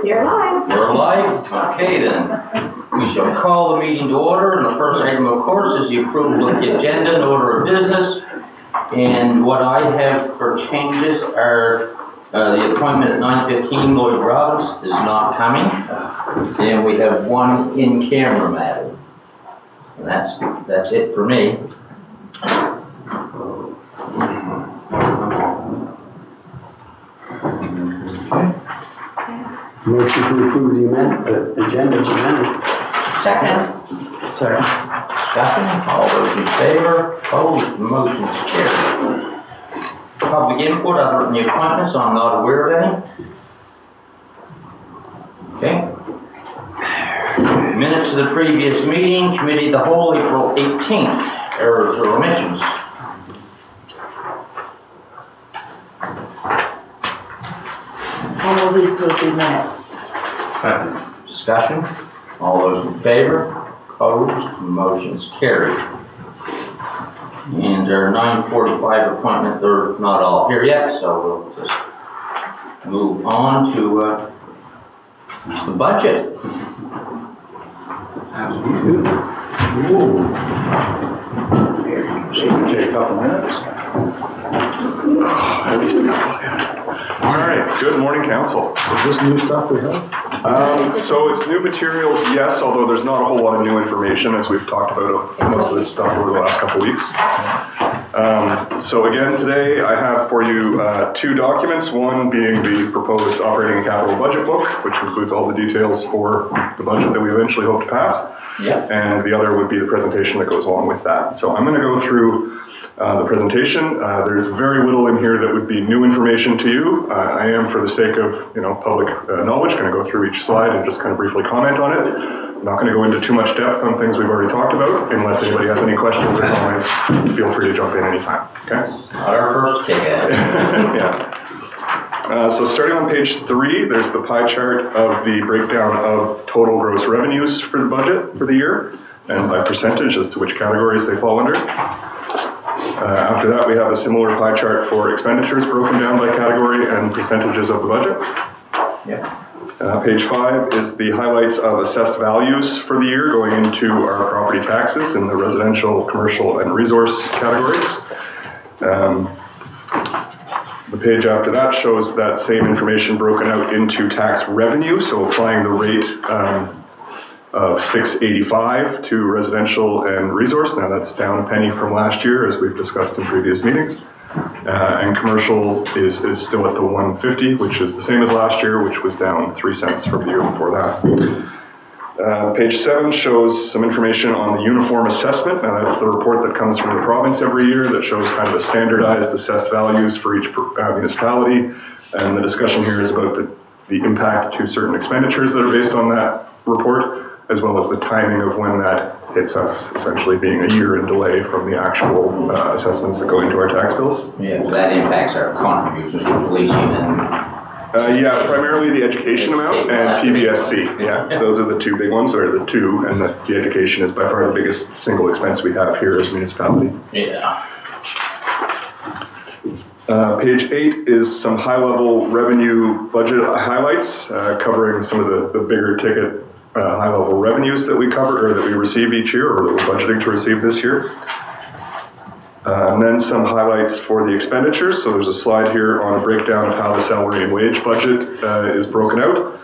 You're live. We're live? Okay then. We shall call the meeting to order, and the first item, of course, is the approval of the agenda and order of business. And what I have for changes are the appointment at 9:15, Lloyd Robbins is not coming. And we have one in-camera matter. And that's it for me. Motion to approve the agenda is amended. Second. Discussion, all those in favor, opposed, motion's carried. Public input other than the appointments, I'm not aware of any. Okay. Minutes of the previous meeting, committee of the whole, April 18th, errors or omissions. How will we approve the minutes? Discussion, all those in favor, opposed, motion's carried. And our 9:45 appointment, they're not all here yet, so we'll just move on to the budget. Take a couple minutes. At least a couple. All right, good morning, council. Is this new stuff we have? So it's new materials, yes, although there's not a whole lot of new information as we've talked about most of this stuff over the last couple weeks. So again, today I have for you two documents, one being the proposed operating and capital budget book, which includes all the details for the budget that we eventually hope to pass. Yep. And the other would be the presentation that goes along with that. So I'm going to go through the presentation. There's very little in here that would be new information to you. I am, for the sake of public knowledge, going to go through each slide and just kind of briefly comment on it. I'm not going to go into too much depth on things we've already talked about. Unless anybody has any questions or comments, feel free to jump in anytime. Okay? Not our first kick at it. Yeah. So starting on page 3, there's the pie chart of the breakdown of total gross revenues for the budget for the year, and by percentage as to which categories they fall under. After that, we have a similar pie chart for expenditures broken down by category and percentages of the budget. Yeah. Page 5 is the highlights of assessed values for the year going into our property taxes in the residential, commercial, and resource categories. The page after that shows that same information broken out into tax revenue, so applying the rate of $6.85 to residential and resource. Now that's down a penny from last year, as we've discussed in previous meetings. And commercial is still at the $1.50, which is the same as last year, which was down 3 cents from the year before that. Page 7 shows some information on the uniform assessment. Now that's the report that comes from the province every year that shows kind of the standardized assessed values for each municipality. And the discussion here is about the impact to certain expenditures that are based on that report, as well as the timing of when that hits us, essentially being a year in delay from the actual assessments that go into our tax bills. Yeah, so that impacts our contributions to policing and... Yeah, primarily the education amount and PBSC. Yeah, those are the two big ones, or the two, and the education is by far the biggest single expense we have here as a municipality. Yeah. Page 8 is some high-level revenue budget highlights, covering some of the bigger ticket high-level revenues that we cover, or that we receive each year, or that we're budgeting to receive this year. And then some highlights for the expenditures. So there's a slide here on a breakdown of how the salary and wage budget is broken out,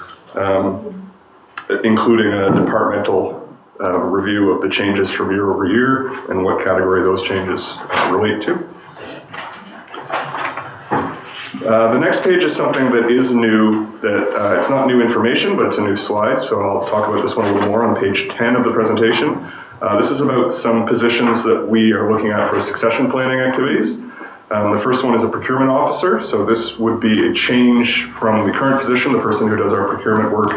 including a departmental review of the changes from year over year and what category those changes relate to. The next page is something that is new, that it's not new information, but it's a new slide. So I'll talk about this one a little more on page 10 of the presentation. This is about some positions that we are looking at for succession planning activities. The first one is a procurement officer. So this would be a change from the current position. The person who does our procurement work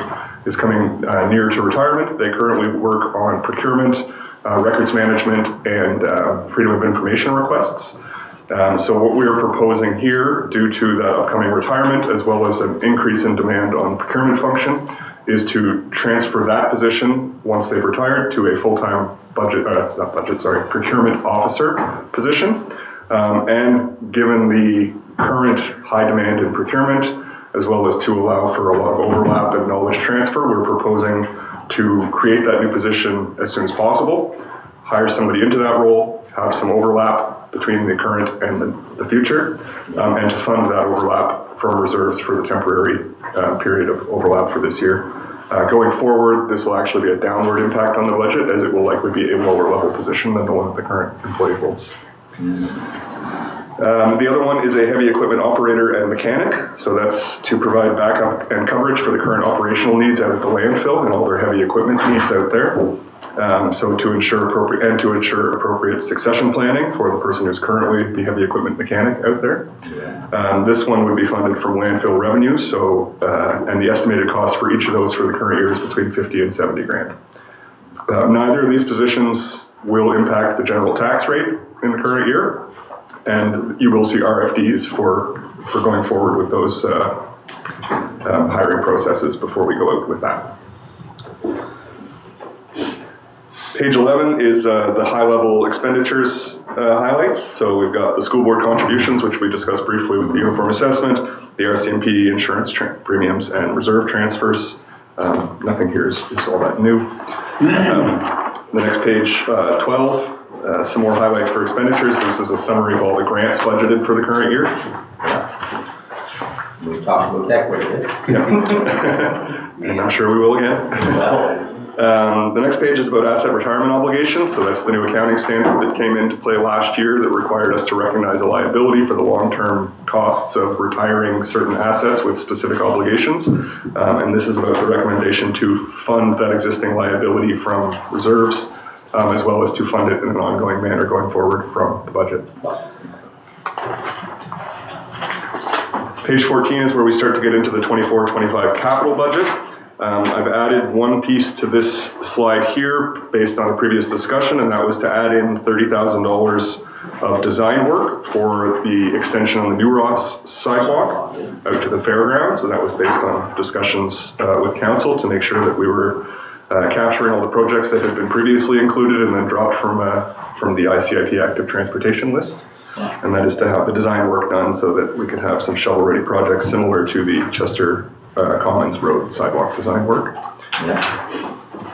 is coming near to retirement. They currently work on procurement, records management, and freedom of information requests. So what we are proposing here, due to that upcoming retirement, as well as an increase in demand on procurement function, is to transfer that position once they've retired to a full-time procurement officer position. And given the current high demand in procurement, as well as to allow for a lot of overlap and knowledge transfer. We're proposing to create that new position as soon as possible, hire somebody into that role, have some overlap between the current and the future, and to fund that overlap from reserves for the temporary period of overlap for this year. Going forward, this will actually be a downward impact on the budget, as it will likely be a lower level position than the one that the current employee holds. The other one is a heavy equipment operator and mechanic. So that's to provide backup and coverage for the current operational needs out at the landfill and all their heavy equipment needs out there. So to ensure appropriate succession planning for the person who's currently the heavy equipment mechanic out there. This one would be funded from landfill revenue. So, and the estimated cost for each of those for the current year is between 50 and 70 grand. Neither of these positions will impact the general tax rate in the current year. And you will see RFDs for going forward with those hiring processes before we go out with that. Page 11 is the high-level expenditures highlights. So we've got the school board contributions, which we discussed briefly with the uniform assessment, the RCMP insurance premiums and reserve transfers. Nothing here is all that new. The next page, 12. Some more highlights for expenditures. This is a summary of all the grants budgeted for the current year. We talked about that quite a bit. And I'm sure we will again. Well, The next page is about asset retirement obligations. So that's the new accounting standard that came into play last year that required us to recognize a liability for the long-term costs of retiring certain assets with specific obligations. And this is about the recommendation to fund that existing liability from reserves, as well as to fund it in an ongoing manner going forward from the budget. Page 14 is where we start to get into the 24-25 capital budget. I've added one piece to this slide here based on a previous discussion, and that was to add in $30,000 of design work for the extension on the New Ross sidewalk out to the fairgrounds. So that was based on discussions with council to make sure that we were capturing all the projects that had been previously included and then dropped from the ICIP active transportation list. And that is to have the design work done so that we could have some shovel-ready projects similar to the Chester Commons Road sidewalk design work.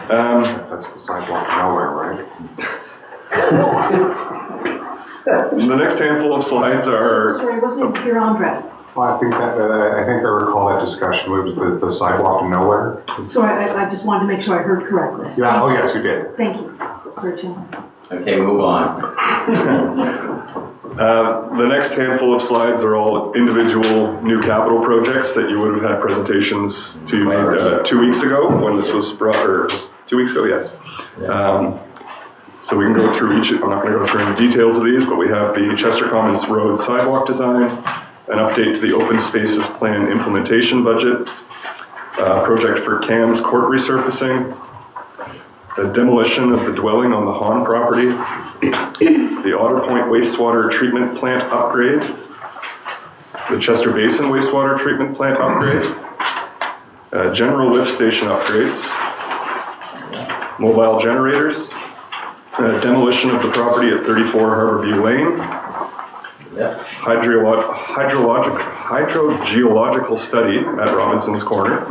That's the sidewalk nowhere, right? The next handful of slides are... Sorry, I wasn't even clear on that. Well, I think I recall that discussion was the sidewalk to nowhere. So I just wanted to make sure I heard correctly. Yeah, oh yes, you did. Thank you. Sorry, Jim. okay, move on. The next handful of slides are all individual new capital projects that you would have had presentations to you made 2 weeks ago when this was brought, or 2 weeks ago, yes. So we can go through each, I'm not going to go through any details of these, but we have the Chester Commons Road sidewalk design, an update to the open spaces plan implementation budget, project for CAM's court resurfacing, the demolition of the dwelling on the Hahn property, the Otter Point wastewater treatment plant upgrade, the Chester Basin wastewater treatment plant upgrade, general lift station upgrades, mobile generators, demolition of the property at 34 Harborview Lane, hydrogeological study at Robinson's Corner,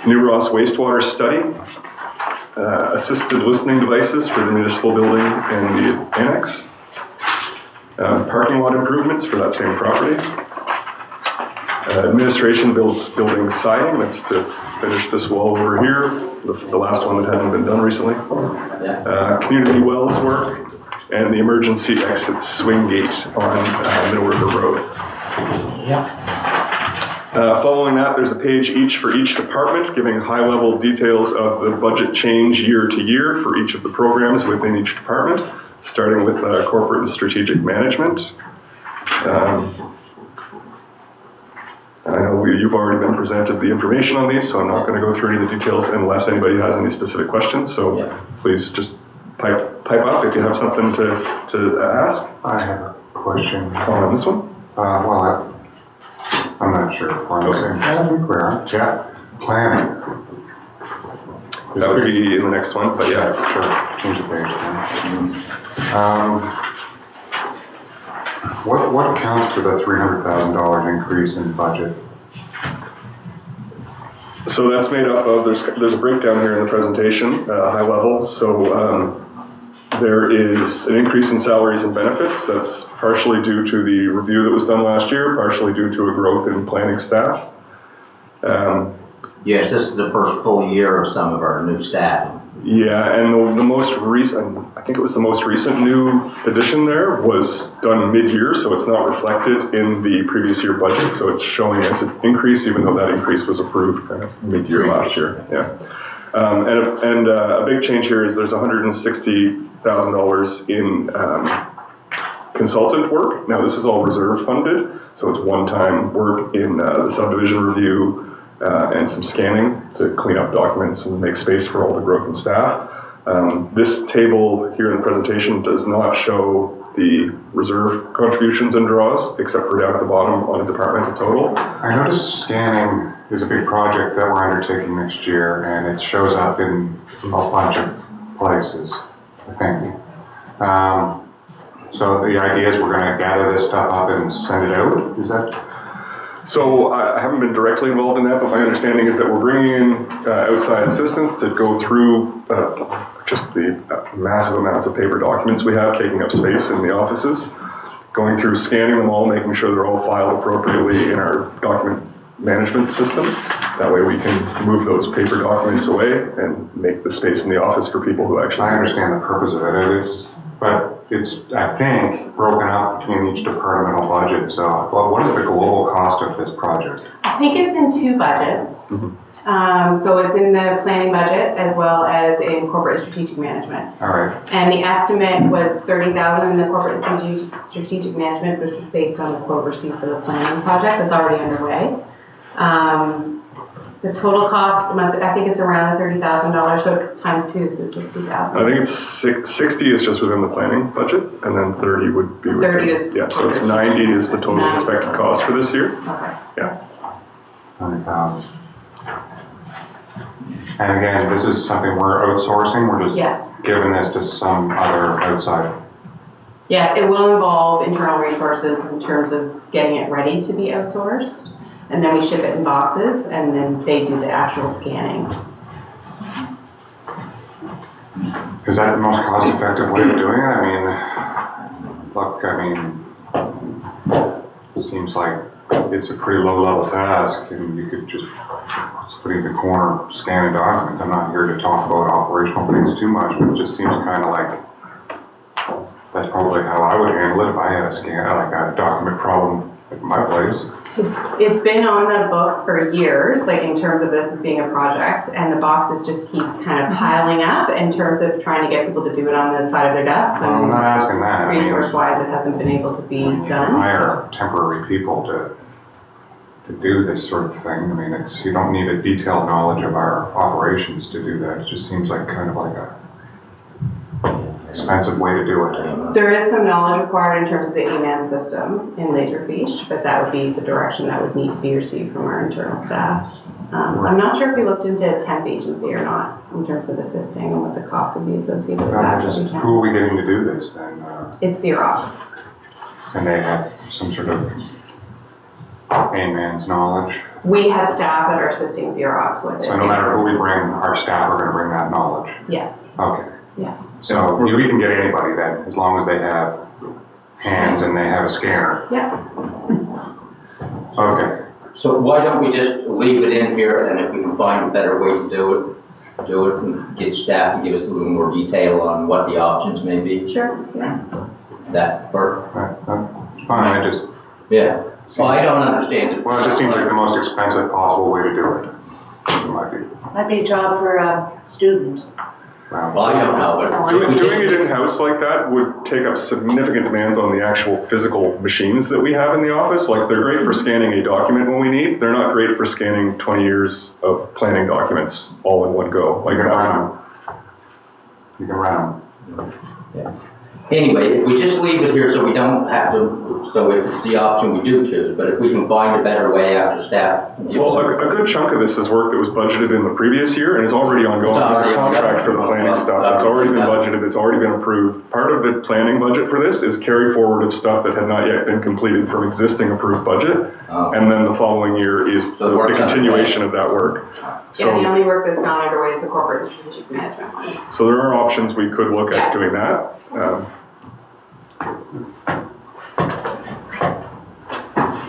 New Ross wastewater study, assisted listening devices for the municipal building and the annex, parking lot improvements for that same property, administration building siding, that's to finish this wall over here, the last one that hadn't been done recently, community wells work, and the emergency exit swing gate on Middle River Road. Following that, there's a page each for each department, giving high-level details of the budget change year to year for each of the programs within each department, starting with corporate and strategic management. I know you've already been presented the information on these, so I'm not going to go through any of the details unless anybody has any specific questions. So please just pipe up if you have something to ask. I have a question. On this one? Well, I'm not sure. I think we are. Yeah, planning. That would be in the next one, but yeah. Sure. Change the page then. What accounts for the $300,000 increase in budget? So that's made up of, there's a breakdown here in the presentation, high level. So there is an increase in salaries and benefits. That's partially due to the review that was done last year, partially due to a growth in planning staff. Yes, this is the first full year of some of our new staff. Yeah, and the most recent, I think it was the most recent new addition there was done mid-year, so it's not reflected in the previous year budget, so it's showing as an increase, even though that increase was approved kind of mid-year last year. Yeah, and a big change here is there's $160,000 in consultant work. Now this is all reserve funded, so it's one-time work in the subdivision review. And some scanning to clean up documents and make space for all the growth in staff. This table here in the presentation does not show the reserve contributions and draws, except for down at the bottom on a departmental total. I noticed scanning is a big project that we're undertaking next year, and it shows up in a bunch of places, I think. So the idea is we're going to gather this stuff up and send it out, is that? So I haven't been directly involved in that, but my understanding is that we're bringing in outside assistance to go through just the massive amounts of paper documents we have taking up space in the offices, going through scanning them all, making sure they're all filed appropriately in our document management system. That way we can move those paper documents away and make the space in the office for people who actually... I understand the purpose of it, but it's, I think, broken up between each departmental budget. So what is the global cost of this project? I think it's in two budgets. So it's in the planning budget as well as in corporate strategic management. All right. And the estimate was $30,000 in the corporate strategic management, which was based on the quote received for the planning project that's already underway. The total cost I think it's around $30,000, so times 2 is $60,000. I think it's 60 is just within the planning budget, and then 30 would be within... 30 is... Yeah, so it's 90 is the total expected cost for this year. Okay. Yeah. 100,000. And again, this is something we're outsourcing. We're just Yes. giving this to some other outside. Yes, it will involve internal resources in terms of getting it ready to be outsourced. And then we ship it in boxes, and then they do the actual scanning. Is that the most cost-effective way of doing it? I mean, look, it seems like it's a pretty low-level task, and you could just sit in the corner scanning documents. I'm not here to talk about operational things too much, but it just seems kind of like that's probably how I would handle it if I had a document problem at my place. It's been on the books for years, like in terms of this as being a project, and the boxes just keep kind of piling up in terms of trying to get people to do it on the side of their desks. Well, I'm not asking that. Resource-wise, it hasn't been able to be done. Hire temporary people to do this sort of thing. I mean, you don't need a detailed knowledge of our operations to do that. It just seems like kind of like a expensive way to do it. There is some knowledge required in terms of the AMAN system in Laserfiche, but that would be the direction that would need to be received from our internal staff. I'm not sure if we looked into a temp agency or not in terms of assisting and what the cost would be associated with that. Who are we getting to do this then? It's Xerox. And they have some sort of AMAN's knowledge? We have staff that are assisting Xerox with it. So no matter who we bring, our staff are going to bring that knowledge? Yes. Okay. Yeah. So we can get anybody then, as long as they have hands and they have a scanner. Yeah. Okay. So why don't we just leave it in here, and if we can find a better way to do it and get staff to give us a little more detail on what the options may be? Sure. Yeah. That work? That's fine. Yeah. Well, I don't understand it. Well, it just seems like the most expensive possible way to do it. It might be. That'd be a job for a student. Well, I don't know, but if we Doing just... it in-house like that would take up significant demands on the actual physical machines that we have in the office. Like, they're great for scanning a document when we need. They're not great for scanning 20 years of planning documents all in one go. Like, You can run them. Yeah. Anyway, if we just leave it here so we don't have to approved, so if it's the option we do choose, but if we can find a better way after staff gives Well, us a good chunk of this is work that was budgeted in the previous year and is already ongoing. It's There's already a contract for the ongoing. planning stuff. It's already been budgeted, it's already been approved. Part of the planning budget for this is carry forward of stuff that had not yet been completed from existing approved budget. Oh. And then the following year is So the the work's continuation of that work. Yeah, the So, only work that's not underway is the corporate strategic management one. so there are options we could look Yeah. at doing that.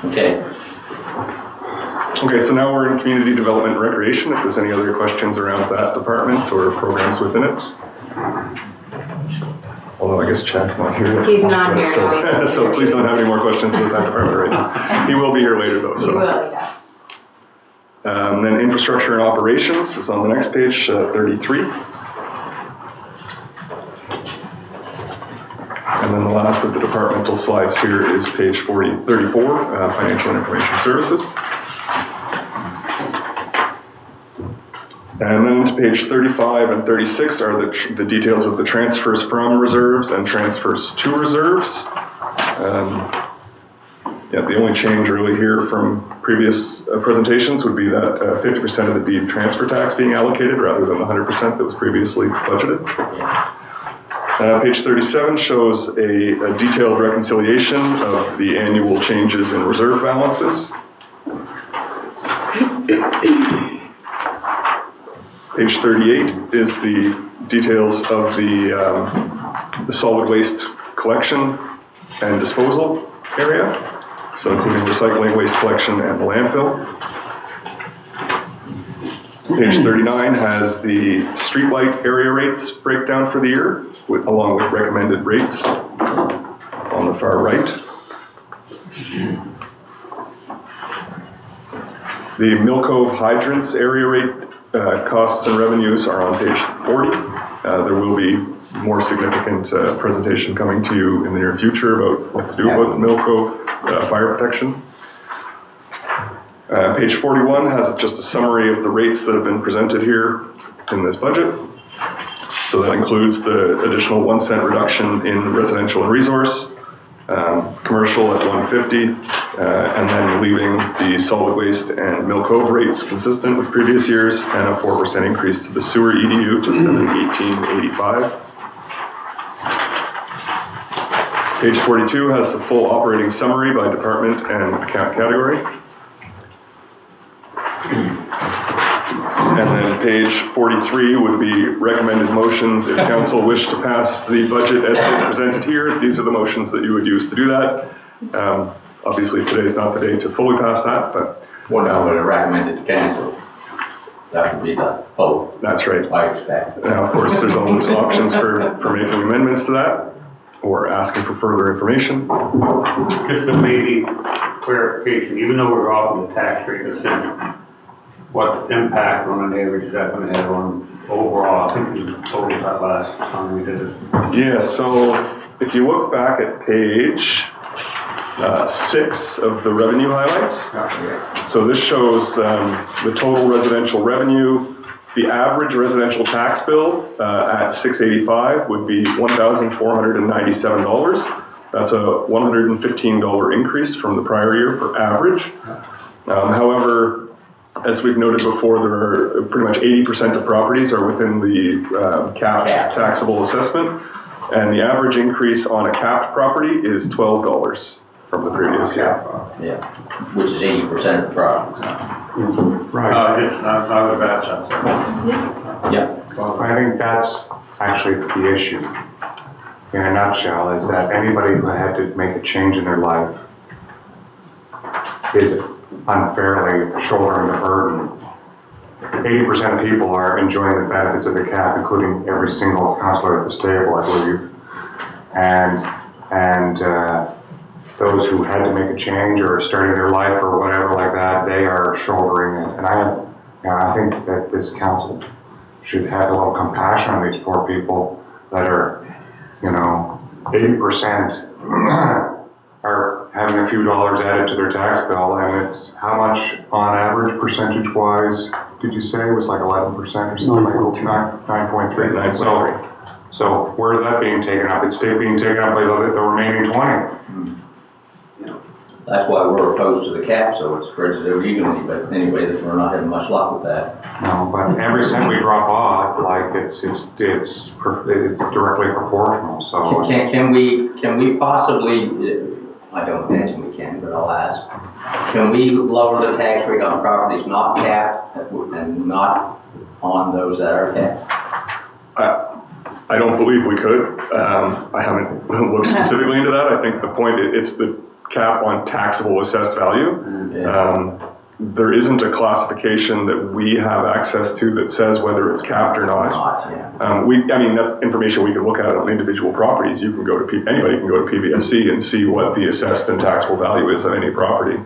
Okay, Okay, so now we're in community development and recreation. If there's any other questions around that department or programs within it. Although I guess Chad's not here. He's not here, So, no, he's- so please don't have any more questions with that department right now. He will be here later though, You so. will, yes. Then infrastructure and operations is on the next page, 33. And then the last of the departmental slides here is page 34, financial and information services. And then to page 35 and 36 are the details of the transfers from reserves and transfers to reserves. Yeah, the only change really here from previous presentations would be that 50% of the deed transfer tax being allocated rather than the 100% that was previously budgeted. Page 37 shows a detailed reconciliation of the annual changes in reserve balances. Page 38 is the details of the solid waste collection and disposal area, so including recycling, waste collection, and the landfill. Page 39 has the streetlight area rates breakdown for the year, along with recommended rates on the far right. The Mill Cove hydrants area rate costs and revenues are on page 40. There will be more significant presentation coming to you in the near future about what to do about the Mill Cove fire protection. Page 41 has just a summary of the rates that have been presented here in this budget. So that includes the additional 1 cent reduction in residential and resource, commercial at 150, and then leaving the solid waste and Mill Cove rates consistent with previous years, and a 4% increase to the sewer EDU to 718.85. Page 42 has the full operating summary by department and account category. And then page 43 would be recommended motions if council wished to pass the budget as is presented here. These are the motions that you would use to do that. Obviously, today's not the day to fully pass that, but well, now we're recommended to cancel. That would be the hope, that's right. I expect. Now, of course, there's always options for making amendments to that or asking for further information. Just a maybe clarification, even though we're dropping the tax rate a cent, what impact on an average is that going to have on overall? I think we told us that last time we did it. Yeah, so if you look back at page 6 of the revenue highlights, so this shows the total residential revenue. The average residential tax bill at $685 would be $1,497. That's a $115 increase from the prior year for average. However, as we've noted before, there are pretty much 80% of properties are within the capped taxable assessment, and the average increase on a capped property is $12 from the previous year. Yeah, which is 80% of the problem. Right. I would batch that. Yeah. Well, I think that's actually the issue, in a nutshell, is that anybody who had to make a change in their life is unfairly shouldering the burden. 80% of people are enjoying the benefits of the cap, including every single councillor at this table, I believe. And those who had to make a change or are starting their life or whatever like that, they are shouldering it. And I think that this council should have a little compassion on these poor people that are, 80% are having a few dollars added to their tax bill, and it's how much on average percentage-wise, did you say? It was like 11% or something? 9.3. So where is that being taken up? It's being taken up by the remaining 20. That's why we're opposed to the cap, so it spreads it out evenly, but anyway, we're not having much luck with that. No, but every cent we drop off, like, it's directly proportional, so. Can we possibly, I don't imagine we can, but I'll ask, can we lower the tax rate on properties not capped and not on those that are capped? I don't believe we could. I haven't looked specifically into that. I think the point, it's the cap on taxable assessed value. There isn't a classification that we have access to that says whether it's capped or not. I mean, that's information we can look at on individual properties. You can go to, anybody can go to PVSC and see what the assessed and taxable value is of any property.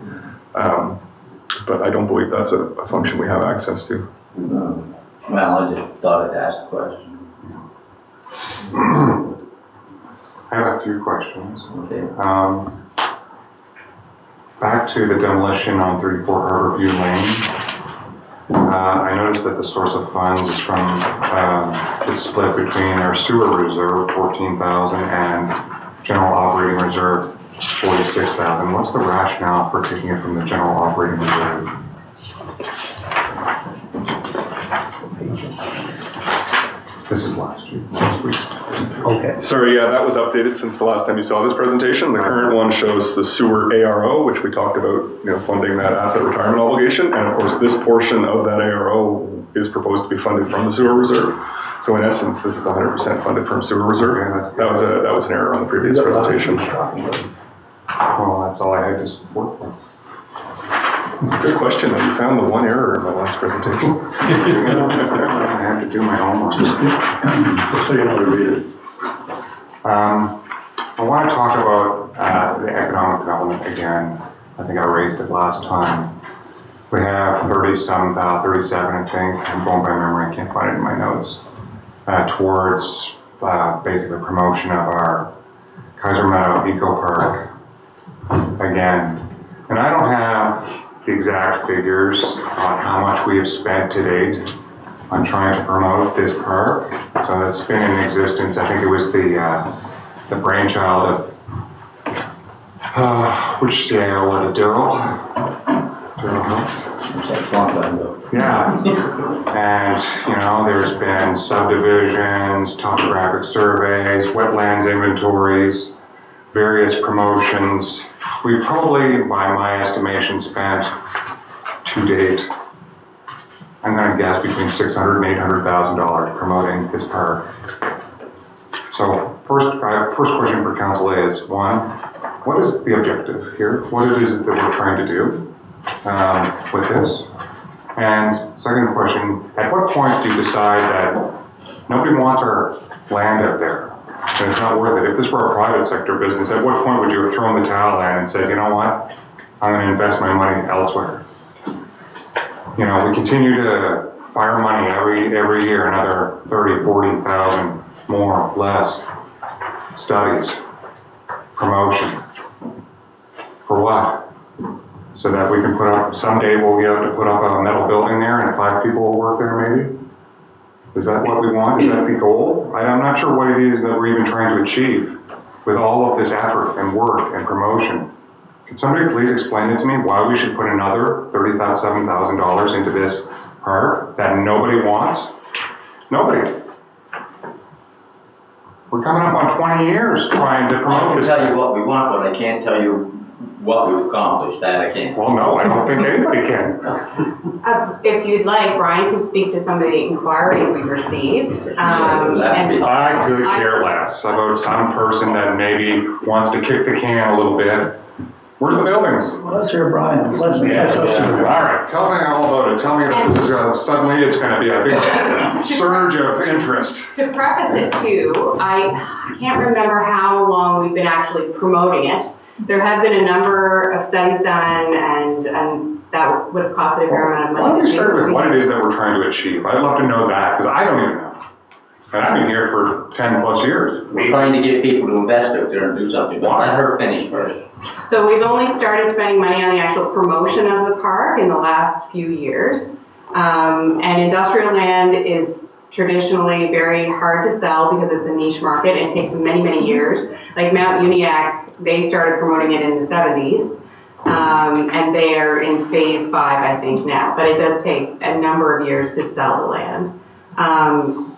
But I don't believe that's a function we have access to. Well, I just thought I'd ask the question. I have a few questions. Okay. Back to the demolition on 34 Harborview Lane. I noticed that the source of funds is from, it's split between our sewer reserve, 14,000, and general operating reserve, 46,000. What's the rationale for taking it from the general operating reserve? This is last week. Okay. Sorry, yeah, that was updated since the last time you saw this presentation. The current one shows the sewer ARO, which we talked about, funding that asset retirement obligation. And of course, this portion of that ARO is proposed to be funded from the sewer reserve. So in essence, this is 100% funded from sewer reserve. Yeah, that was an error on the previous presentation. Well, that's all I had to support for. Good question. Have you found the one error in my last presentation? I have to do my homework. Just so you know to read it. I want to talk about the economic development again. I think I raised it last time. We have 37, I think. I'm going by memory, I can't find it in my notes. Towards basically promotion of our Kaiser Meadow Eco Park again. And I don't have the exact figures on how much we have spent to date on trying to promote this park. So it's been in existence. I think it was the brainchild of which CIO was it, Daryl House? Yeah. And there's been subdivisions, topographic surveys, wetlands inventories, various promotions. We probably, by my estimation, spent to date, I'm going to guess between $600,000 and $800,000 promoting this park. So first question for council is, one, what is the objective here? What it is that we're trying to do with this? And second question, at what point do you decide that nobody wants our land out there? And it's not worth it. If this were a private sector business, at what point would you have thrown the towel in and said, you know what, I'm going to invest my money elsewhere? We continue to fire money every year, another 30, 40,000 more, less studies, promotion. For what? So that we can put up, someday we'll be able to put up a metal building there and 5 people will work there maybe? Is that what we want? Is that the goal? I'm not sure what it is that we're even trying to achieve with all of this effort and work and promotion. Could somebody please explain it to me why we should put another $37,000 into this park that nobody wants? Nobody. We're coming up on 20 years trying to I promote can this. tell you what we want, but I can't tell you what we've accomplished. That I can't. Well, no, I don't think anybody can. If you'd like, Brian can speak to some of the inquiries we've received. I could care less about some person that maybe wants to kick the can a little bit. Where's the buildings? Well, let's hear Brian. Let's All right, tell me all about it. Tell me that this is suddenly it's going to be a big surge of interest. To preface it too, I can't remember how long we've been actually promoting it. There have been a number of studies done and that would have costed a fair amount of money. Why don't we start with what it is that we're trying to achieve? I'd love to know that because I don't even know. And I've been here for 10 plus years. We're trying to get people to invest out there and do something, but let her finish first. So we've only started spending money on the actual promotion of the park in the last few years. And industrial land is traditionally very hard to sell because it's a niche market. It takes many, many years. Like Mount Uniacke, they started promoting it in the 70s. And they are in phase 5, I think now, but it does take a number of years to sell the land.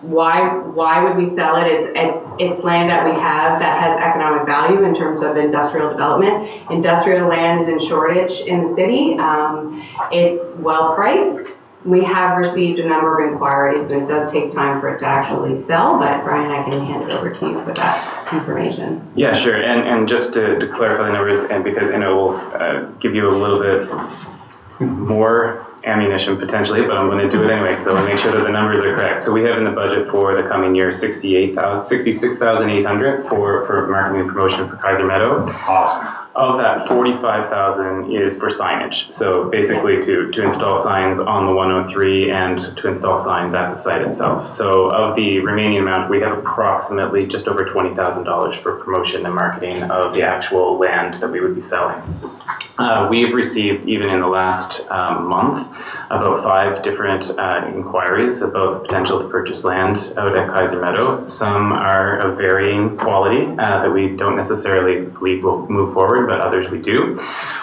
Why would we sell it? It's land that we have that has economic value in terms of industrial development. Industrial land is in shortage in the city. It's well priced. We have received a number of inquiries, and it does take time for it to actually sell, but Brian, I can hand it over to you for that information. Yeah, sure. And just to clarify the numbers, and because it will give you a little bit more ammunition potentially, but I'm going to do it anyway because I want to make sure that the numbers are correct. So we have in the budget for the coming year $66,800 for marketing and promotion for Kaiser Meadow. Awesome. Of that, $45,000 is for signage. So basically to install signs on the 103 and to install signs at the site itself. So of the remaining amount, we have approximately just over $20,000 for promotion and marketing of the actual land that we would be selling. We have received, even in the last month, about 5 different inquiries about the potential to purchase land out at Kaiser Meadow. Some are of varying quality that we don't necessarily believe will move forward, but others we do.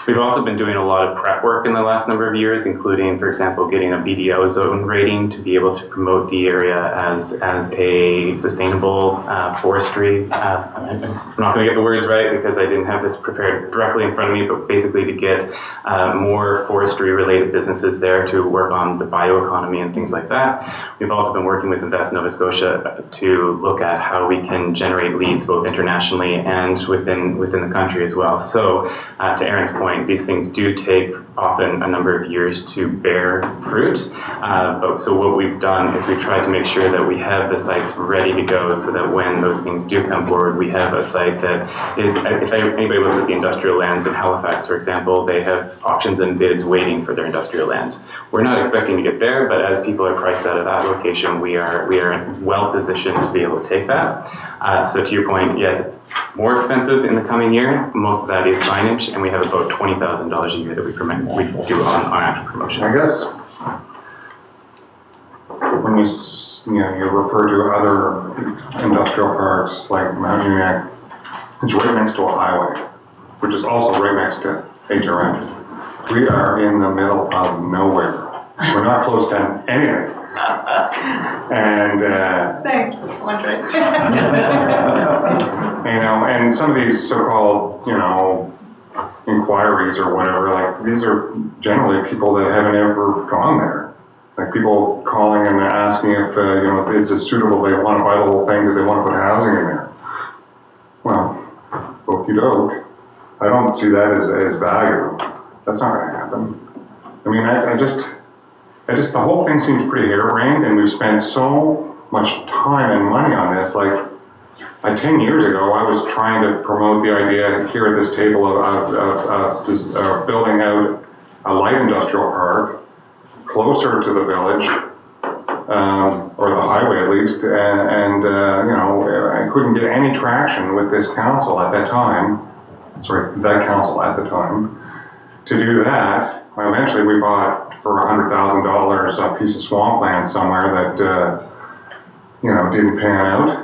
We've also been doing a lot of prep work in the last number of years, including, for example, getting a BDO zone rating to be able to promote the area as a sustainable forestry. I'm not going to get the words right because I didn't have this prepared directly in front of me, but basically to get more forestry-related businesses there to work on the bioeconomy and things like that. We've also been working with Invest Nova Scotia to look at how we can generate leads both internationally and within the country as well. So to Aaron's point, these things do take often a number of years to bear fruit. So what we've done is we've tried to make sure that we have the sites ready to go so that when those things do come forward, we have a site that is, if anybody looks at the industrial lands in Halifax, for example, they have auctions and bids waiting for their industrial land. We're not expecting to get there, but as people are priced out of that location, we are well positioned to be able to take that. So to your point, yes, it's more expensive in the coming year. Most of that is signage, and we have about $20,000 a year that we do on actual promotion. I guess when you refer to other industrial parks like Mount Uniacke, it's right next to a highway, which is also right next to HRM. We are in the middle of nowhere. We're not close to anything. And Thanks, wondering. and some of these so-called, inquiries or whatever, like these are generally people that haven't ever gone there. Like people calling and asking if it's suitable, they want to buy the whole thing because they want to put housing in there. Well, okey-doke. I don't see that as value. That's not going to happen. I mean, I just, the whole thing seems pretty harebrained, and we've spent so much time and money on this. Like 10 years ago, I was trying to promote the idea here at this table of building out a light industrial park closer to the village, or the highway at least, and I couldn't get any traction with this council at that time. That council at the time. To do that, well, eventually we bought for $100,000 a piece of swampland somewhere that didn't pan out.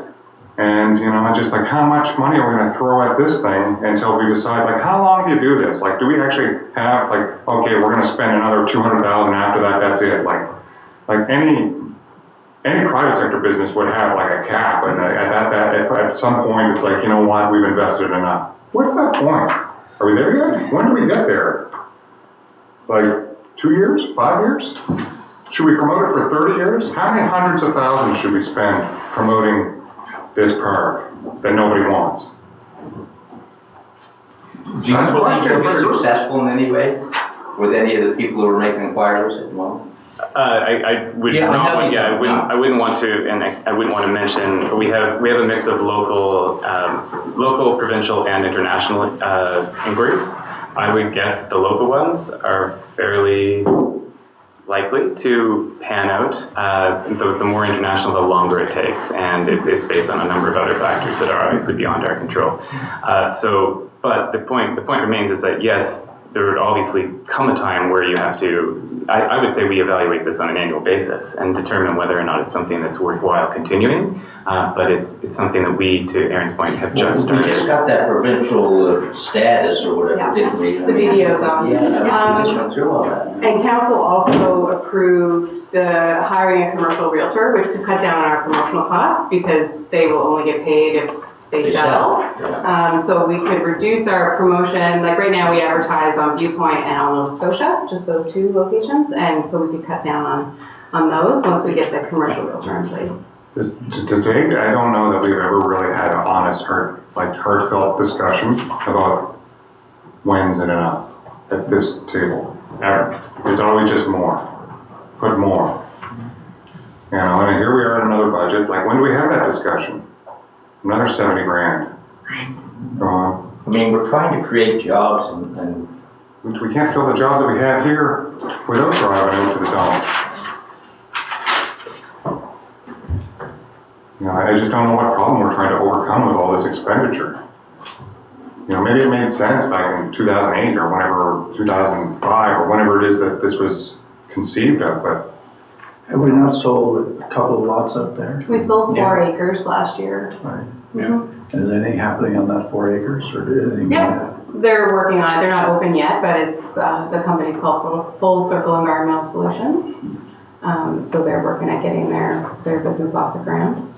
And I just like, how much money are we going to throw at this thing until we decide, like, how long do you do this? Like, do we actually have, like, okay, we're going to spend another $200,000 after that, that's it. Like any private sector business would have like a cap, and at some point it's like, you know what, we've invested enough. What's that point? Are we there yet? When do we get there? Like 2 years? 5 years? Should we promote it for 30 years? How many hundreds of thousands should we spend promoting this park that nobody wants? Do you believe you'll be successful in any way with any of the people who are making inquiries at the moment? I wouldn't want to, and I wouldn't want to mention. We have a mix of local, provincial, and international inquiries. I would guess the local ones are fairly likely to pan out. The more international, the longer it takes, and it's based on a number of other factors that are obviously beyond our control. But the point remains is that yes, there would obviously come a time where you have to, I would say we evaluate this on an annual basis and determine whether or not it's something that's worthwhile continuing. But it's something that we, to Aaron's point, have just We just started. got that provincial status or whatever, Yeah. didn't we? The BDO zone. Yeah, we just went through all that. And council also approved the hiring a commercial realtor, which could cut down on our promotional costs because they will only get paid if they sell. Yeah. So we could reduce our promotion, like right now we advertise on Viewpoint and on Nova Scotia, just those two locations. And so we could cut down on those once we get the commercial realtor in place. To date, I don't know that we've ever really had an honest, heartfelt discussion about when's it enough at this table. Ever. It's always just more. Put more. You know, and here we are in another budget. Like, when do we have that discussion? Another 70 grand. I mean, we're trying to create jobs and We can't fill the jobs that we have here without driving into the dump. You know, I just don't know what problem we're trying to overcome with all this expenditure. You know, maybe it made sense back in 2008 or whenever, 2005 or whenever it is that this was conceived of, but Have we not sold a couple of lots up there? We sold 4 acres last year. Right. Mhm. And is anything happening on that 4 acres or did anything? Yep. They're working on it. They're not open yet, but it's, the company's called Full Circle Environmental Solutions. So they're working at getting their business off the ground.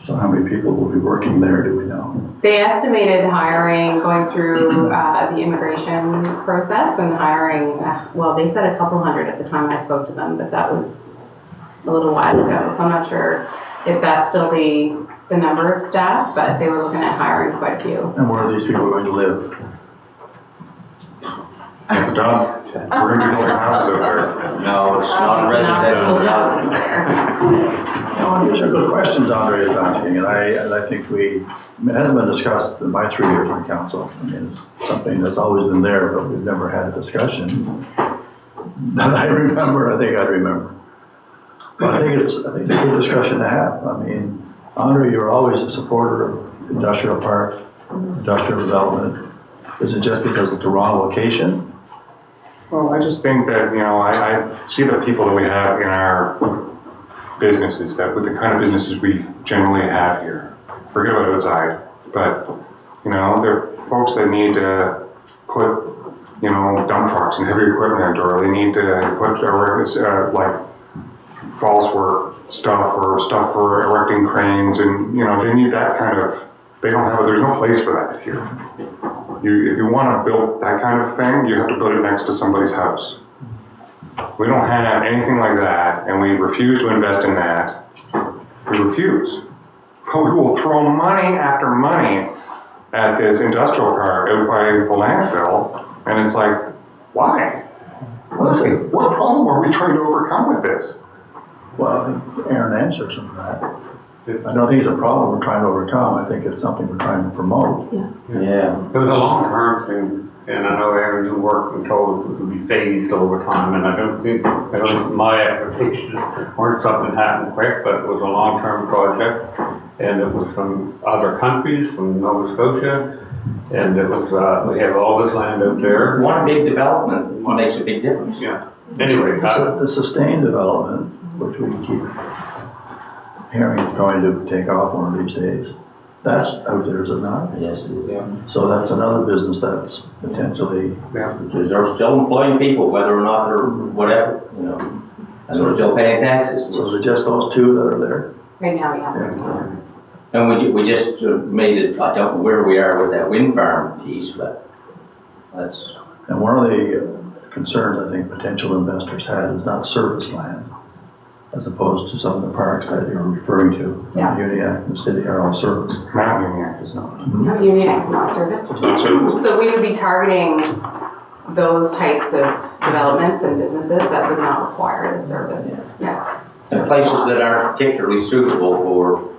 So how many people will be working there, do we know? They estimated hiring, going through the immigration process and hiring, well, they said a couple hundred at the time I spoke to them, but that was a little while ago. So I'm not sure if that's still the number of staff, but they were looking at hiring quite a few. And where are these people going to live? at the dump, we're gonna be building houses out there. No, it's not residential. Houses there. No, these are good questions Andre is asking, and I think it hasn't been discussed in my 3 years on council. I mean, it's something that's always been there, but we've never had a discussion that I remember, I think I'd remember. But I think it's a good discussion to have. I mean, Andre, you're always a supporter of industrial park, industrial development. Is it just because it's the wrong location? Well, I just think that, I see the people that we have in our businesses, that with the kind of businesses we generally have here. Forget about outside, but, they're folks that need to put, dump trucks and heavy equipment, or they need to put, like, false work stuff or stuff for erecting cranes, and, they need that kind of, there's no place for that here. If you want to build that kind of thing, you have to build it next to somebody's house. We don't have anything like that, and we refuse to invest in that. We refuse. But we will throw money after money at this industrial park out by the landfill, and it's like, why? What problem are we trying to overcome with this? Well, I think Aaron answered some of that. I don't think it's a problem we're trying to overcome. I think it's something we're trying to promote. Yeah. It was a long-term thing, and I know Aaron, you worked and told it would be phased over time, and I don't think my expectations weren't something happened quick, but it was a long-term project, and it was from other countries, from Nova Scotia, and it was, we have all this land out there. One big development makes a big difference. Yeah. Anyway, The sustained development, which we keep hearing is going to take off one of these days, that's out there, is it not? Yes, it is. So that's another business that's potentially, Because they're still employing people, whether or not they're whatever, and they're still paying taxes. so is it just those two that are there? Right now, yeah. Yeah. And we just made it, I don't know where we are with that wind farm piece, but that's, And one of the concerns I think potential investors had is not service land, as opposed to some of the parks that you're referring to. Yeah. Uniac and the city are all service. Mount Uniac is not. No, Uniac is not serviced. So we would be targeting those types of developments and businesses that would not require the service. Yeah. and places that aren't particularly suitable for,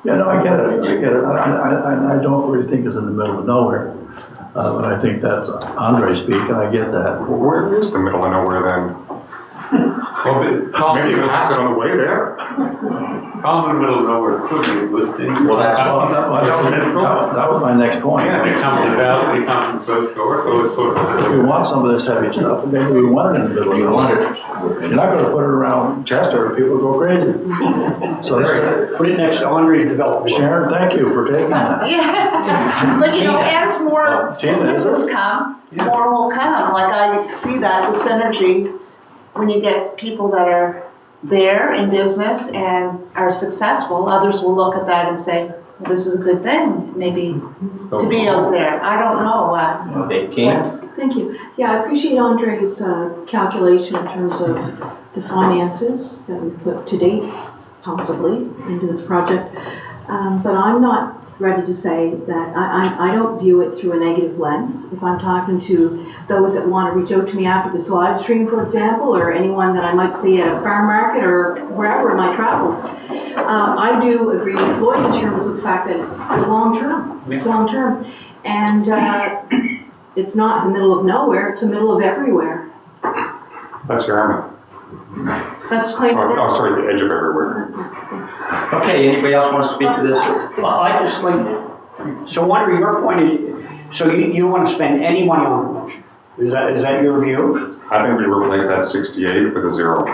Yeah, no, I get it. I don't really think it's in the middle of nowhere. But I think that's Andre speak, and I get that. Well, where is the middle of nowhere then? Well, Maybe you pass it on the way there. calm in the middle of nowhere could be a good thing. Well, that's- That was my next point. Yeah, they come to the valley, they come from the store, so it's sort If we of. want some of this heavy stuff, maybe we want it in the middle of You nowhere. want it. You're not gonna put it around Chester, people go crazy. So that's, Put it next to Andre's development. Sharon, thank you for taking that. Yeah, but you know, as more Jesus. businesses come, more will come. Like I see that, the synergy, when you get people that are there in business and are successful, others will look at that and say, well, this is a good thing, maybe to be out there. I don't know. Okay, Ken? Thank you. Yeah, I appreciate Andre's calculation in terms of the finances that we put to date, possibly, into this project. But I'm not ready to say that, I don't view it through a negative lens. If I'm talking to those that want to reach out to me after this live stream, for example, or anyone that I might see at a farm market or wherever in my travels, I do agree with Lloyd in terms of the fact that it's long-term. It's long-term. And it's not the middle of nowhere, it's the middle of everywhere. That's Yarmouth. Let's claim it. Oh, sorry, the edge of everywhere. Okay, anybody else want to speak to this? Well, I just like, so Andre, your point is, so you don't want to spend any money on promotion? Is that your view? I think we replace that 68 with a 0.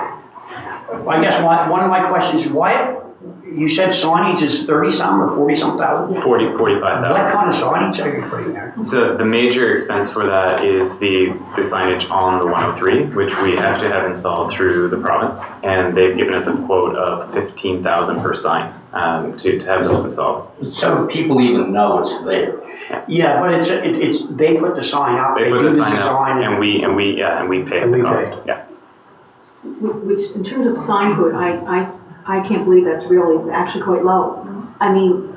I guess one of my questions is why, you said signage is 30-some or 40-some thousand? 45,000. What kind of signage are you putting there? So the major expense for that is the signage on the 103, which we have to have installed through the province, and they've given us a quote of 15,000 per sign to have those installed. Some people even know it's there. Yeah, but it's they put the sign up, They put the use sign up, and we pay And the we cost. pay. Yeah. Which, in terms of sign code, I can't believe that's really actually quite low. I mean,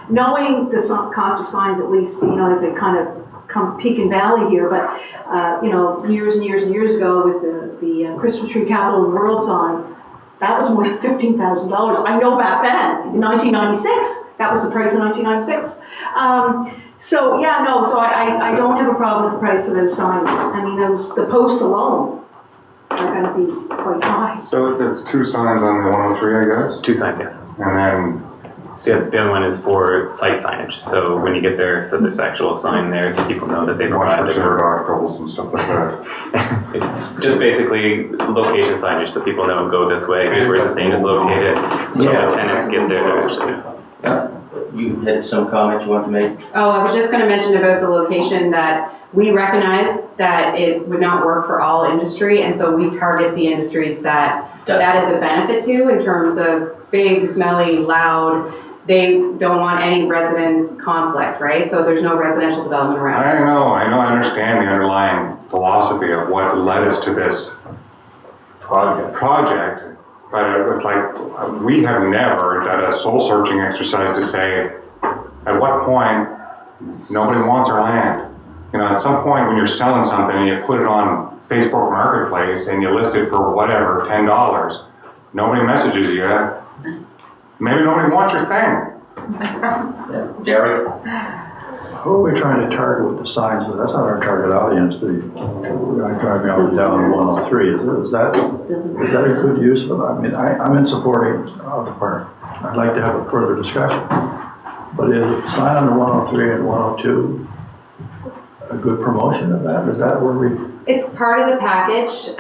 knowing the cost of signs, at least, you know, as they kind of come peak and valley here, but, you know, years and years and years ago with the Christmas tree capital of the world sign, that was more than $15,000. I know back then, in 1996, that was the price in 1996. So, yeah, no, so I don't have a problem with the price of those signs. I mean, the posts alone are gonna be quite high. So there's 2 signs on the 103, I guess? 2 signs, yes. And then, The other one is for site signage. So when you get there, so there's actual sign there so people know that they've watch for arrived. shared articles and stuff like that. Just basically location signage so people know go this way, here's where Sustain is located. So when tenants get there, they're actually know. Yeah. You had some comments you want to make? Oh, I was just gonna mention about the location that we recognize that it would not work for all industry, and so we target the industries that is a benefit to in terms of big, smelly, loud. They don't want any resident conflict, right? So there's no residential development around. I understand the underlying philosophy of what led us to this project, but it was like, we have never done a soul searching exercise to say, at what point, nobody wants our land. You know, at some point when you're selling something and you put it on Facebook Marketplace and you list it for whatever, $10, nobody messages you. Maybe nobody wants your thing. Yeah. Derek? Who are we trying to target with the signs? That's not our target audience, the guy driving up and down 103. Is that a good use of it? I mean, I'm in supporting of the park. I'd like to have a further discussion. But is a sign on the 103 and 102 a good promotion of that? Is that where we? It's part of the package.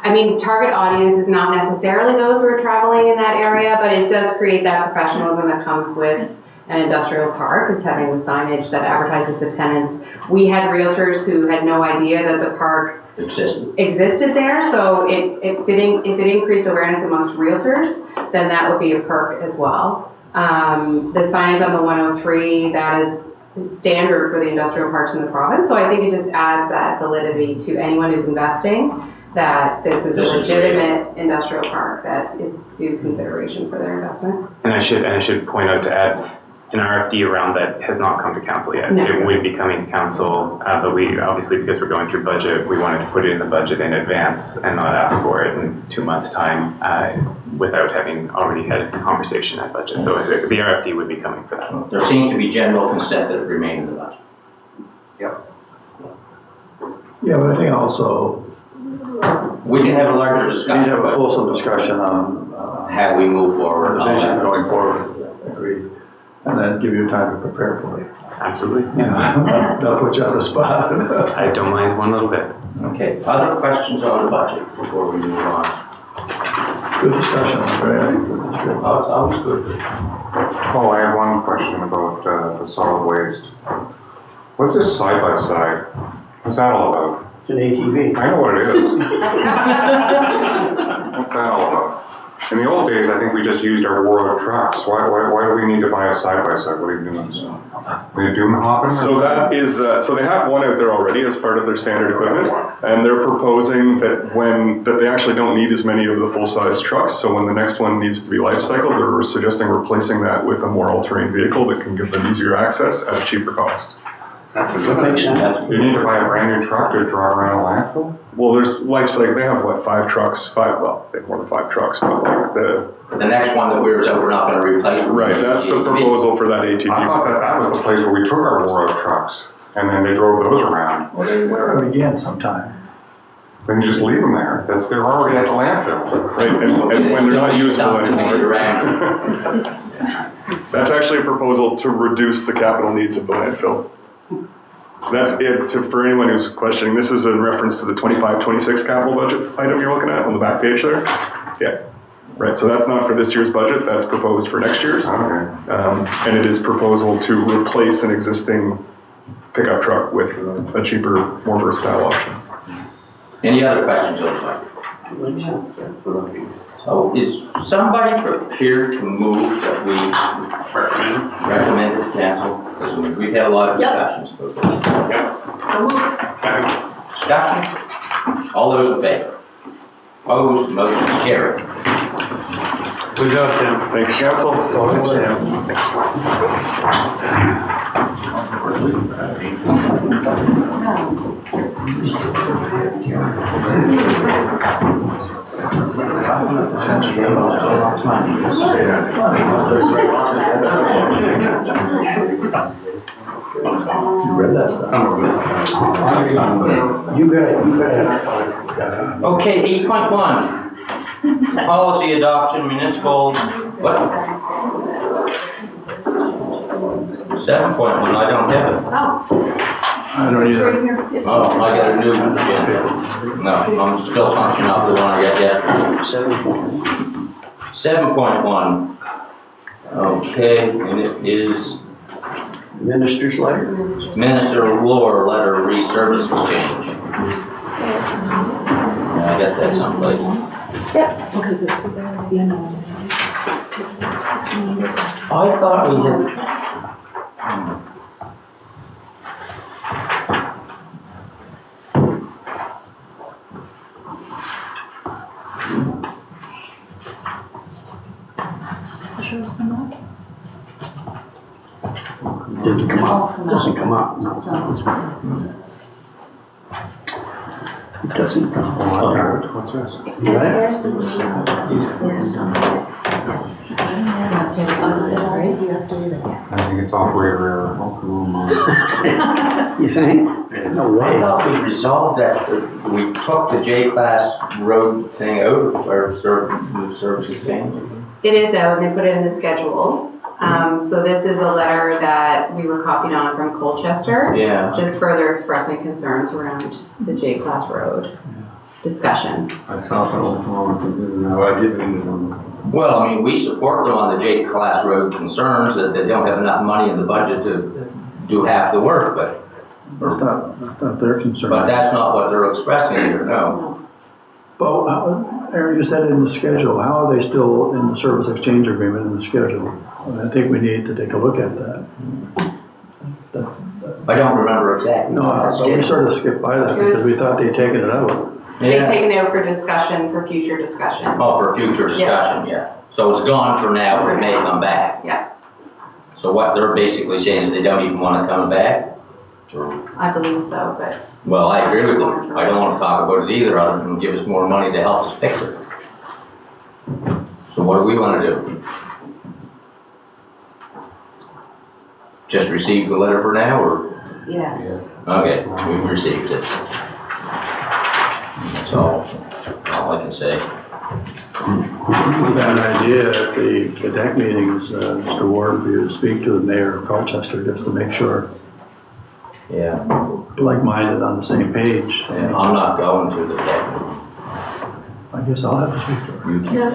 I mean, target audience is not necessarily those who are traveling in that area, but it does create that professionalism that comes with an industrial park, is having the signage that advertises the tenants. We had realtors who had no idea that the park existed there, so if it increased awareness amongst realtors, then that would be a perk as well. The signage on the 103, that is standard for the industrial parks in the province, so I think it just adds that validity to anyone who's investing that this is a legitimate industrial park that is due consideration for their investment. And I should point out to add, an RFD around that has not come to council yet. No. It would be coming to council, but we obviously, because we're going through budget, we wanted to put it in the budget in advance and not ask for it in 2 months' time without having already had a conversation at budget. So the RFD would be coming for that. There seems to be general consent that it remain in the budget. Yeah, but I think also We can have a larger We need discussion to have a about fulsome discussion on how we move forward and the all vision that. going forward. Agreed. And then give you time to prepare for it. Absolutely. Yeah, not put you on the spot. I don't mind one little bit. Okay, other questions on the budget before we move on? Good discussion, Andrea. Oh, it's always good. Oh, I have one question about the solid waste. What's this side-by-side? What's that all about? It's an ATV. I know what it is. What's that all about? In the old days, I think we just used our wore-out trucks. Why do we need to buy a side-by-side? What are you doing? Are you doom hopping? So that is, so they have one out there already as part of their standard equipment, and they're proposing that that they actually don't need as many of the full-size trucks, so when the next one needs to be life cycled, they're suggesting replacing that with a more all-terrain vehicle that can give them easier access at a cheaper cost. That's a That makes sense. You need to buy a brand new truck to draw around a landfill? Well, there's life cycle, they have what, 5 trucks, they have more than 5 trucks, but like The next one that we're not gonna replace. right, that's the proposal for that I ATV. thought that was the place where we took our wore-out trucks, and then they drove those around. Well, they wear them again sometime. Then you just leave them there. They're already at the landfill. Right, and when they're not useful anymore. Around. That's actually a proposal to reduce the capital needs of the landfill. That's it, for anyone who's questioning, this is in reference to the 25-26 capital budget item you're looking at on the back page there. Yeah, right, so that's not for this year's budget, that's proposed for next year's. Okay. And it is proposal to replace an existing pickup truck with a cheaper, more versatile option. Any other questions on the budget? So is somebody prepared to move that we recommend to council? Because we've had a lot of discussions about this. Discussion? All those in favor? Opposed, motion's carried. Good job, Tim. Thank you, council. You read that stuff. You got it. Okay, 8.1. Policy adoption municipal, what? 7.1, I don't have it. I don't either. Oh, I got a new agenda. No, I'm still punching up the one I got yesterday. 7.1. Okay, and it is Minister's letter. Minister Lore letter of re-service exchange. Yeah, I got that someplace. Okay, good. Yeah, no. I thought we had. Didn't come up. Doesn't come up. No. It doesn't come up. What's this? You got it? I think it's operator error. You think? No I way. thought we resolved that, we took the J-class road thing over for new service exchange. It is out, and they put it in the schedule. So this is a letter that we were copied on from Colchester, Yeah. just further expressing concerns around the J-Class Road discussion. I thought that was wrong. No, I didn't. Well, I mean, we support them on the J-class road concerns, that they don't have enough money in the budget to do half the work, but That's not their concern. But that's not what they're expressing here, no. But, Aaron, you said in the schedule, how are they still in the service exchange agreement in the schedule? And I think we need to take a look at that. I don't remember exactly. No, but we sort of skipped by that because we thought they'd taken it out. They've Yeah. taken it out for discussion, for future discussion. Oh, for future discussion, yeah. So it's gone for now, but it may come back. Yeah, So what they're basically saying is they don't even want to come back? Or- I believe so, but Well, I agree with them. I don't want to talk about it either, other than give us more money to help us fix it. So what do we want to do? Just receive the letter for now, or? Yes. Okay, we've received it. So, can say. With that idea, at the deck meetings, Mr. Ward, for you to speak to the mayor of Colchester, just to make sure Yeah, like-minded on the same page. and I'm not going to the deck. I guess I'll have to speak to her. You can.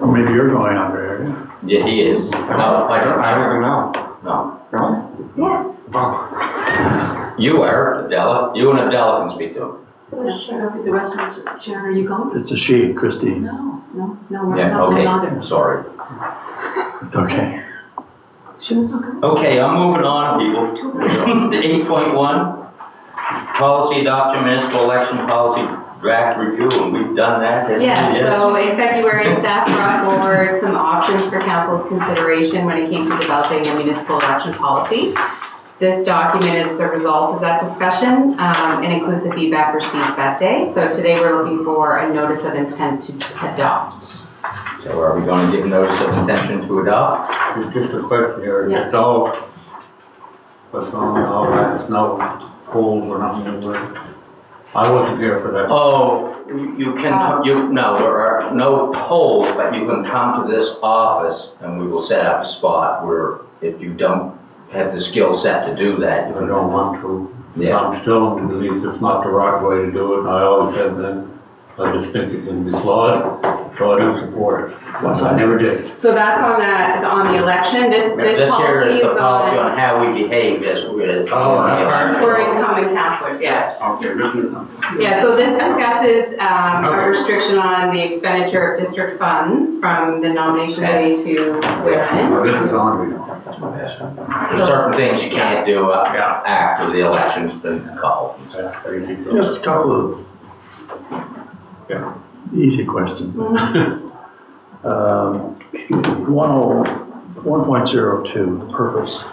Or maybe you're going, Andre, are you? Yeah, he is. No, I don't even know. No. Really? Yes. Oh, You are, Adela. You and Adela can speak to him. So the rest of us, Sharon, are you going? It's a she, Christine. No, we're Yeah, not going okay, either. sorry. It's okay. She was not going. Okay, I'm moving on, people. To 8.1, policy adoption, municipal election policy draft review, and we've done that. haven't we? Yes, so in February, staff brought forward some options for council's consideration when it came to developing a municipal election policy. This document is a result of that discussion and includes the feedback received that day. So today we're looking for a notice of intent to adopt. So are we going to give notice of intention to adopt? Just a question here, Yeah. it's all, what's on all that, there's no polls or nothing in there. I wasn't here for that. Oh, you can, no, there are no polls, but you can come to this office and we will set up a spot where if you don't have the skill set to do that, you I can. don't want to. Yeah. I'm still in belief it's not the right way to do it, and I always have been. I just think it can be flawed, so I don't support it. What's I that? never did. So that's on the election. This This here policy is the is policy on on how we behave as we're. for incumbent councillors, yes. Okay, this is. Yeah, so this discusses a Okay. restriction on the expenditure of district funds from the nomination day to swearing Oh, this is on me. There's certain things you can't do after the election's been called. Just a couple of easy questions. 1.02, the purpose.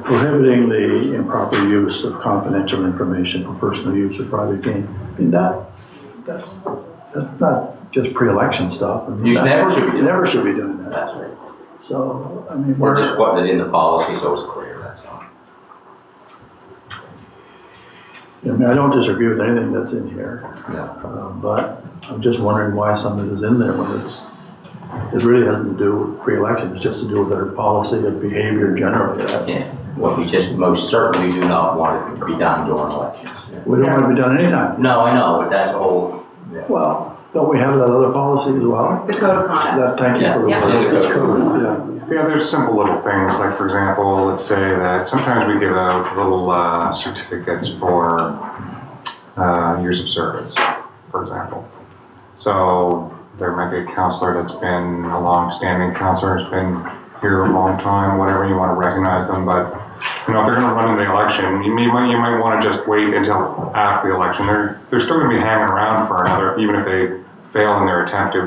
Prohibiting the improper use of confidential information for personal use or private gain. I mean, that's not just pre-election stuff. I mean, You never should be doing never should be doing that. That's right. So, I mean, We're just putting it in the policy so it's clear, that's all. I mean, I don't disagree with anything that's in here, Yeah. but I'm just wondering why some of it is in there when it really has to do with pre-election. It's just to do with our policy of behavior generally. Yeah, well, we just most certainly do not want it to be done during elections. We don't want it to be done anytime. No, I know, but that's a whole. Well, don't we have that other policy as well? The code of conduct. Thank you for the. Yeah. It's code. yeah, there's simple little things, like for example, let's say that sometimes we give out little certificates for years of service, for example. So there might be a counselor that's been a long-standing counselor, has been here a long time, whatever, you want to recognize them, but you know, if they're going to run in the election, you might want to just wait until after the election. They're still going to be hanging around for another, even if they fail in their attempt to,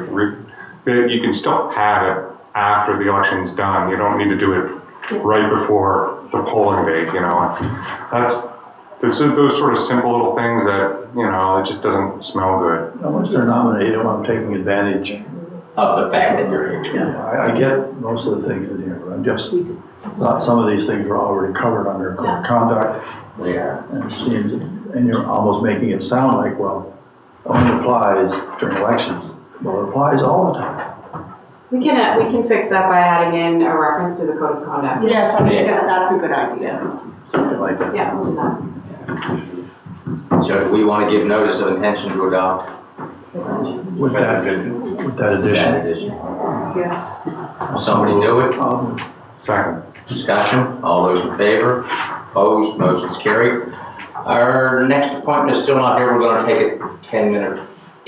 you can still have it after the election's done. You don't need to do it right before the polling date, you know. It's those sort of simple little things that, you know, it just doesn't smell good. Once they're nominated, I'm taking advantage. Of the fact that you're here. I get most of the things in here, but I'm just thought some of these things were already covered under code of conduct. They are. And it seems, and you're almost making it sound like, well, it only applies during elections. Well, it applies all the time. We can fix that by adding in a reference to the code of conduct. Yes, I think that's a good idea. Something like that. Yeah, we'll do that. So do we want to give notice of intention to adopt? With that addition. That addition. Yes. Somebody do it? Second. Discussion, all those in favor? Opposed, motion's carried. Our next appointment is still not here, we're going to take a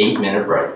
8-minute break.